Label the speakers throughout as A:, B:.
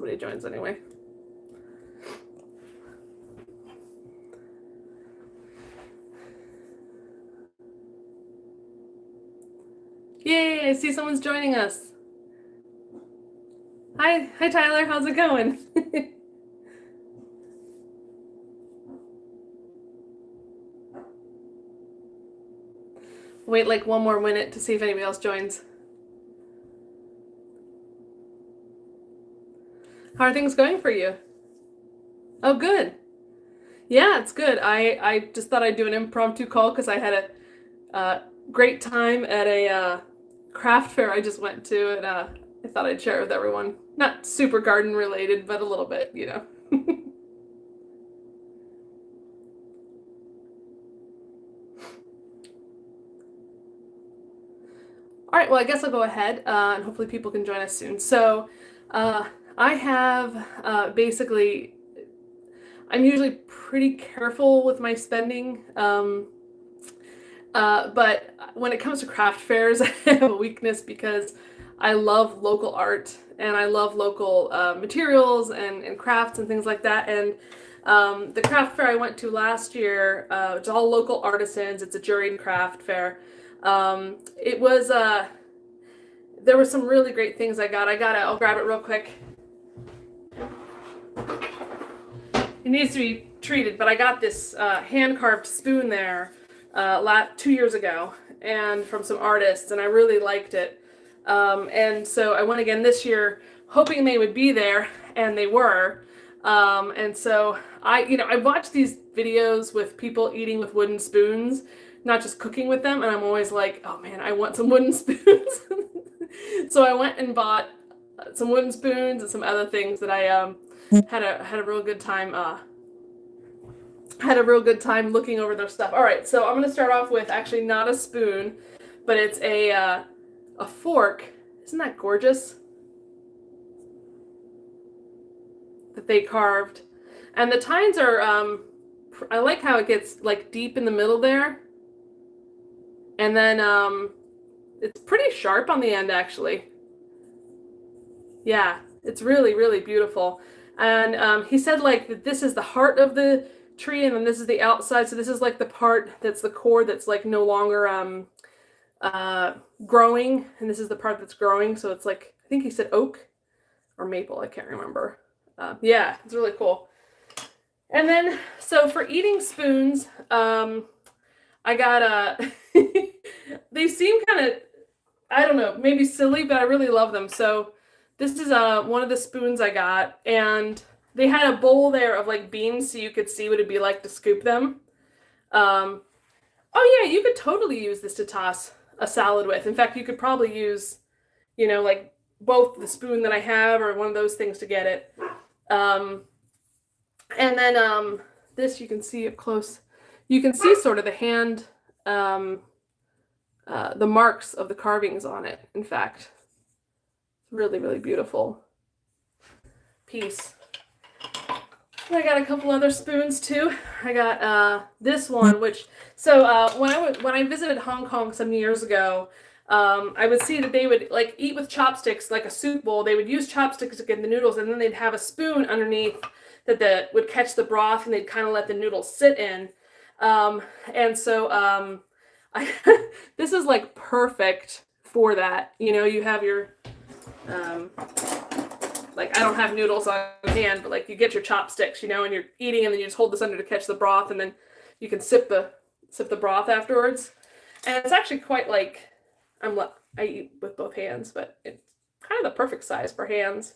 A: somebody joins anyway. Yay, I see someone's joining us. Hi Tyler, how's it going? Wait like one more minute to see if anybody else joins. How are things going for you? Oh, good. Yeah, it's good. I just thought I'd do an impromptu call because I had a great time at a craft fair I just went to, and I thought I'd share it with everyone. Not super garden related, but a little bit, you know. All right, well, I guess I'll go ahead and hopefully people can join us soon. So I have basically, I'm usually pretty careful with my spending, but when it comes to craft fairs, I have a weakness because I love local art and I love local materials and crafts and things like that. And the craft fair I went to last year, it's all local artisans. It's a juried craft fair. It was, there were some really great things I got. I'll grab it real quick. It needs to be treated, but I got this hand-carved spoon there 2 years ago, and from some artists, and I really liked it. And so I went again this year, hoping they would be there, and they were. And so I watched these videos with people eating with wooden spoons, not just cooking with them, and I'm always like, oh man, I want some wooden spoons. So I went and bought some wooden spoons and some other things that I had a real good time looking over their stuff. All right, so I'm gonna start off with actually not a spoon, but it's a fork. Isn't that gorgeous? That they carved, and the tines are I like how it gets like deep in the middle there, and then it's pretty sharp on the end actually. Yeah, it's really, really beautiful. And he said like that this is the heart of the tree, and then this is the outside. So this is like the part that's the core that's like no longer growing, and this is the part that's growing. So it's like, I think he said oak or maple, I can't remember. Yeah, it's really cool. And then, so for eating spoons, I got they seem kind of, I don't know, maybe silly, but I really love them. So this is one of the spoons I got, and they had a bowl there of like beans so you could see what it'd be like to scoop them. Oh yeah, you could totally use this to toss a salad with. In fact, you could probably use, like both the spoon that I have or one of those things to get it. And then this you can see up close. You can see sort of the hand, the marks of the carvings on it, in fact. Really, really beautiful piece. And I got a couple other spoons too. I got this one, which, so when I visited Hong Kong some years ago, I would see that they would like eat with chopsticks, like a soup bowl. They would use chopsticks to get the noodles, and then they'd have a spoon underneath that would catch the broth, and they'd kind of let the noodles sit in. And so this is like perfect for that. You have your like, I don't have noodles on hand, but like you get your chopsticks, and you're eating, and then you just hold this under to catch the broth, and then you can sip the broth afterwards. And it's actually quite like, I eat with both hands, but it's kind of the perfect size for hands.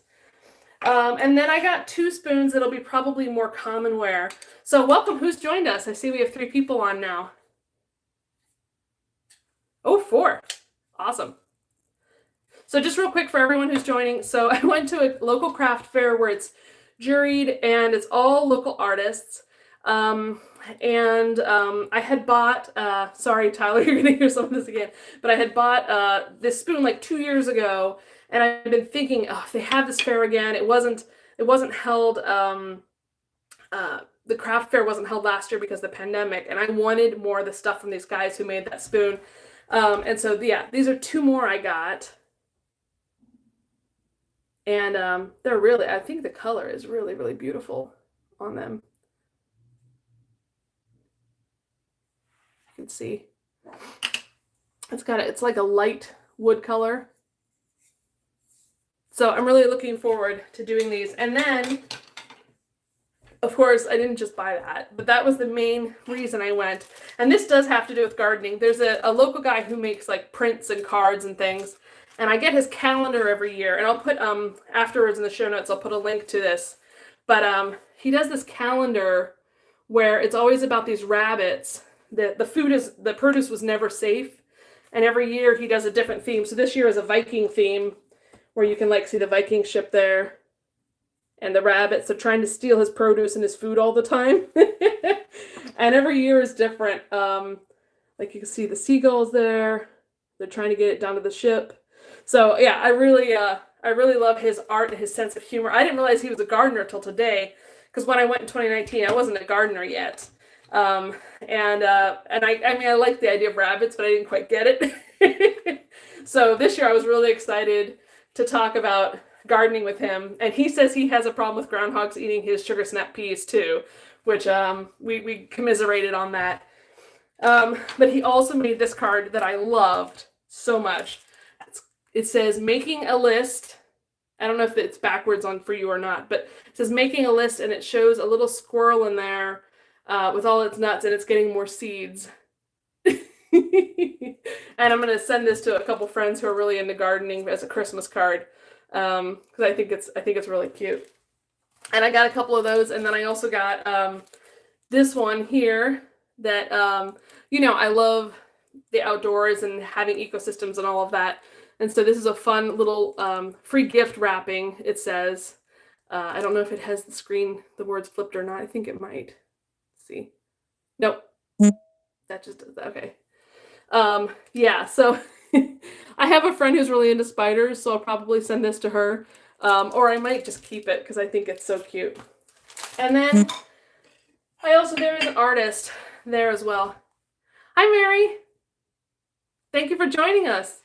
A: And then I got 2 spoons that'll be probably more common wear. So welcome, who's joined us? I see we have 3 people on now. Oh, 4. Awesome. So just real quick for everyone who's joining. So I went to a local craft fair where it's juried and it's all local artists. I had bought, sorry, Tyler, you're going to hear some of this again, but I had bought this spoon like 2 years ago, and I've been thinking, oh, if they have this fair again, it wasn't held, the craft fair wasn't held last year because of the pandemic, and I wanted more of the stuff from these guys who made that spoon. And so, yeah, these are 2 more I got. And they're really, I think the color is really, really beautiful on them. You can see. It's like a light wood color. So I'm really looking forward to doing these. And then, of course, I didn't just buy that, but that was the main reason I went. And this does have to do with gardening. There's a local guy who makes like prints and cards and things. And I get his calendar every year. And I'll put, afterwards in the show notes, I'll put a link to this. But he does this calendar where it's always about these rabbits. The produce was never safe. And every year he does a different theme. So this year is a Viking theme where you can like see the Viking ship there. And the rabbits are trying to steal his produce and his food all the time. And every year is different. Like you can see the seagulls there. They're trying to get it down to the ship. So yeah, I really love his art and his sense of humor. I didn't realize he was a gardener till today, because when I went in 2019, I wasn't a gardener yet. I mean, I liked the idea of rabbits, but I didn't quite get it. So this year I was really excited to talk about gardening with him. And he says he has a problem with groundhogs eating his sugar snap peas too, which we commiserated on that. But he also made this card that I loved so much. It says making a list. I don't know if it's backwards on for you or not, but it says making a list, and it shows a little squirrel in there with all its nuts, and it's getting more seeds. And I'm going to send this to a couple friends who are really into gardening as a Christmas card, because I think it's really cute. And I got a couple of those, and then I also got this one here that I love the outdoors and having ecosystems and all of that. And so this is a fun little free gift wrapping, it says. I don't know if it has the words flipped or not. I think it might. Let's see. Nope. That just does that. Okay. Yeah, so I have a friend who's really into spiders, so I'll probably send this to her. Or I might just keep it because I think it's so cute. And then there is an artist there as well. Hi, Mary. Thank you for joining us.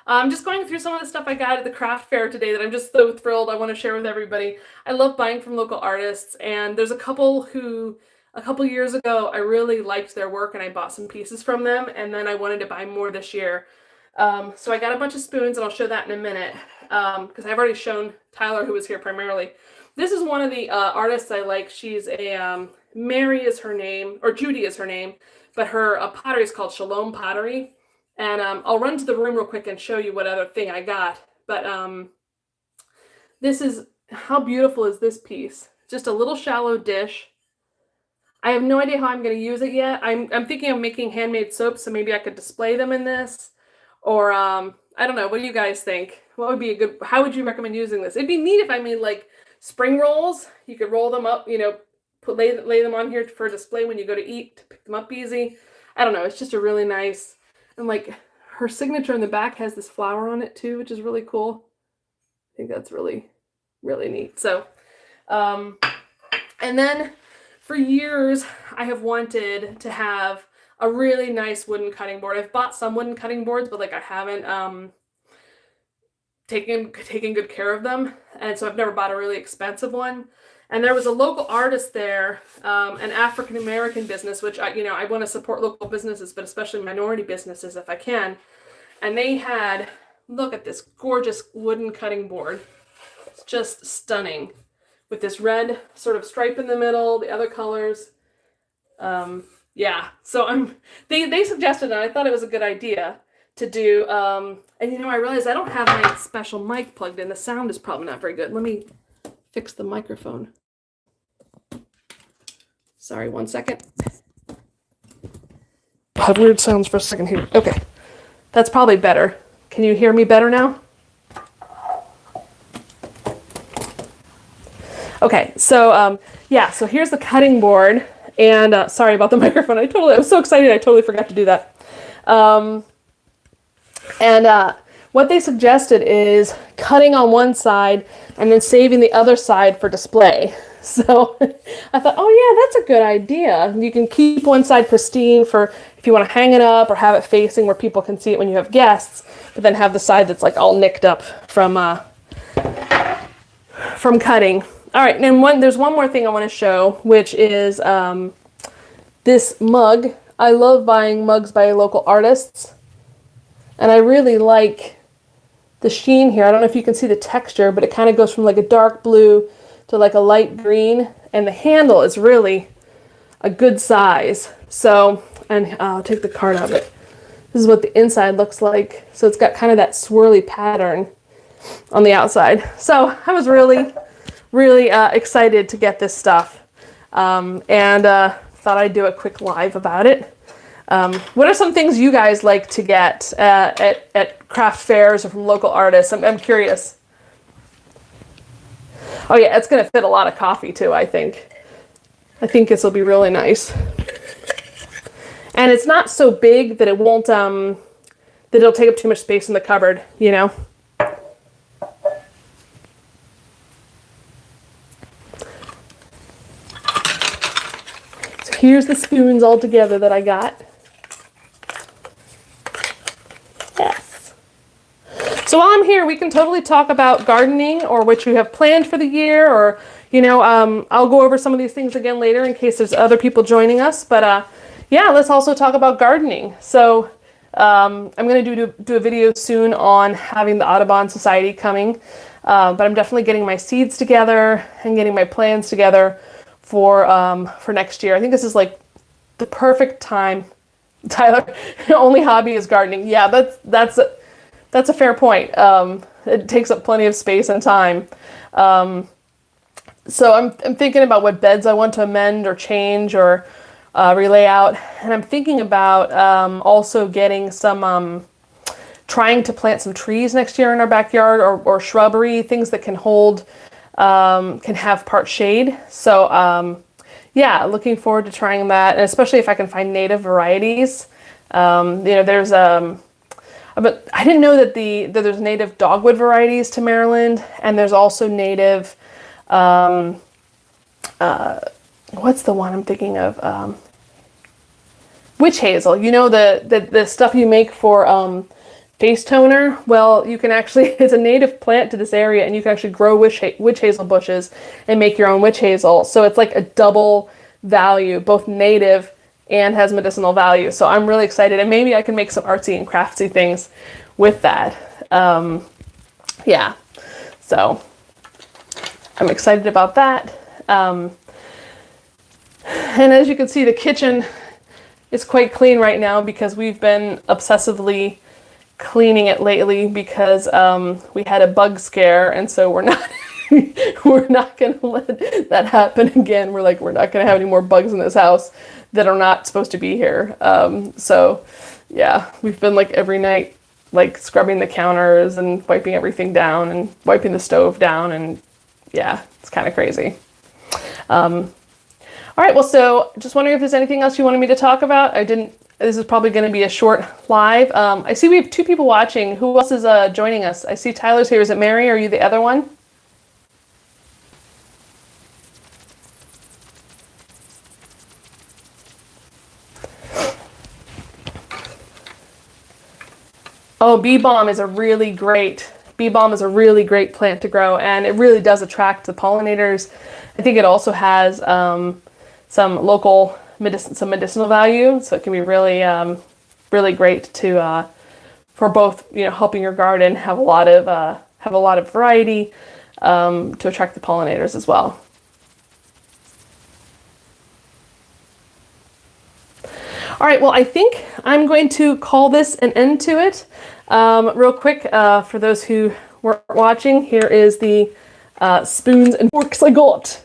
A: I'm just going through some of the stuff I got at the craft fair today that I'm just so thrilled I want to share with everybody. I love buying from local artists, and there's a couple who, a couple years ago, I really liked their work and I bought some pieces from them, and then I wanted to buy more this year. So I got a bunch of spoons, and I'll show that in a minute, because I've already shown Tyler, who was here primarily. This is one of the artists I like. She's a, Mary is her name, or Judy is her name, but her pottery is called Shalom Pottery. And I'll run to the room real quick and show you what other thing I got. But this is, how beautiful is this piece? Just a little shallow dish. I have no idea how I'm going to use it yet. I'm thinking of making handmade soaps, so maybe I could display them in this. Or, I don't know, what do you guys think? What would be a good, how would you recommend using this? It'd be neat if I made like spring rolls. You could roll them up, lay them on here for display when you go to eat, to pick them up easy. I don't know, it's just a really nice. And like her signature in the back has this flower on it too, which is really cool. I think that's really, really neat. So, and then for years, I have wanted to have a really nice wooden cutting board. I've bought some wooden cutting boards, but like I haven't taken good care of them. And so I've never bought a really expensive one. And there was a local artist there, an African-American business, which I want to support local businesses, but especially minority businesses if I can. And they had, look at this gorgeous wooden cutting board. It's just stunning, with this red sort of stripe in the middle, the other colors. Yeah, so they suggested it, and I thought it was a good idea to do. And I realized I don't have my special mic plugged in. The sound is probably not very good. Let me fix the microphone. Sorry, 1 second. I had weird sounds for a second here. Okay, that's probably better. Can you hear me better now? Okay, so so here's the cutting board, and sorry about the microphone. I was so excited I totally forgot to do that. What they suggested is cutting on one side and then saving the other side for display. So I thought, oh yeah, that's a good idea. You can keep one side pristine for if you want to hang it up or have it facing where people can see it when you have guests, but then have the side that's like all nicked up from from cutting. All right, and there's one more thing I want to show, which is this mug. I love buying mugs by local artists, and I really like the sheen here. I don't know if you can see the texture, but it kind of goes from like a dark blue to like a light green, and the handle is really a good size. So, and I'll take the card out of it. This is what the inside looks like. So it's got kind of that swirly pattern on the outside. So I was really, really excited to get this stuff, and thought I'd do a quick live about it. What are some things you guys like to get at craft fairs or from local artists? I'm curious. Oh yeah, it's going to fit a lot of coffee too, I think. I think this will be really nice. And it's not so big that it won't, that it'll take up too much space in the cupboard, you know? So here's the spoons all together that I got. Yes. So while I'm here, we can totally talk about gardening or what you have planned for the year, or, you know, I'll go over some of these things again later in case there's other people joining us. But yeah, let's also talk about gardening. So I'm going to do a video soon on having the Audubon Society coming, but I'm definitely getting my seeds together and getting my plans together for next year. I think this is like the perfect time. Tyler, your only hobby is gardening. Yeah, that's a fair point. It takes up plenty of space and time. So I'm thinking about what beds I want to amend or change or relay out, and I'm thinking about also getting some, trying to plant some trees next year in our backyard, or shrubbery, things that can hold, can have part shade. So yeah, looking forward to trying that, and especially if I can find native varieties. You know, there's but I didn't know that there's native dogwood varieties to Maryland, and there's also native, what's the one I'm thinking of? Witch hazel. You know, the stuff you make for face toner? Well, you can actually, it's a native plant to this area, and you can actually grow witch hazel bushes and make your own witch hazel. So it's like a double value, both native and has medicinal value. So I'm really excited, and maybe I can make some artsy and craftsy things with that. Yeah, so I'm excited about that. And as you can see, the kitchen is quite clean right now because we've been obsessively cleaning it lately because we had a bug scare, and so we're not we're not going to let that happen again. We're not going to have any more bugs in this house that are not supposed to be here. So yeah, we've been like every night like scrubbing the counters and wiping everything down and wiping the stove down, and yeah, it's kind of crazy. All right, well, so just wondering if there's anything else you wanted me to talk about. This is probably going to be a short live. I see we have 2 people watching. Who else is joining us? I see Tyler's here. Is it Mary, or are you the other one? Oh, bee balm is a really great plant to grow, and it really does attract the pollinators. I think it also has some local medicinal value, so it can be really really great to for both, you know, helping your garden have a lot of variety, to attract the pollinators as well. All right, well, I think I'm going to call this an end to it. Real quick, for those who weren't watching, here is the spoons and forks I got.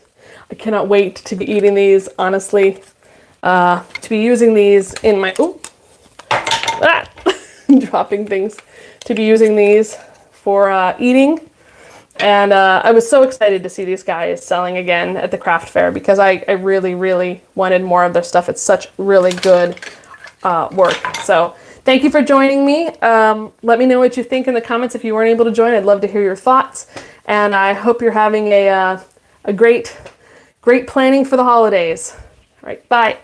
A: I cannot wait to be eating these, honestly. To be using these in my, dropping things, to be using these for eating. And I was so excited to see these guys selling again at the craft fair because I really, really wanted more of their stuff. It's such really good work. So thank you for joining me. Let me know what you think in the comments if you weren't able to join. I'd love to hear your thoughts. And I hope you're having a great planning for the holidays. All right, bye.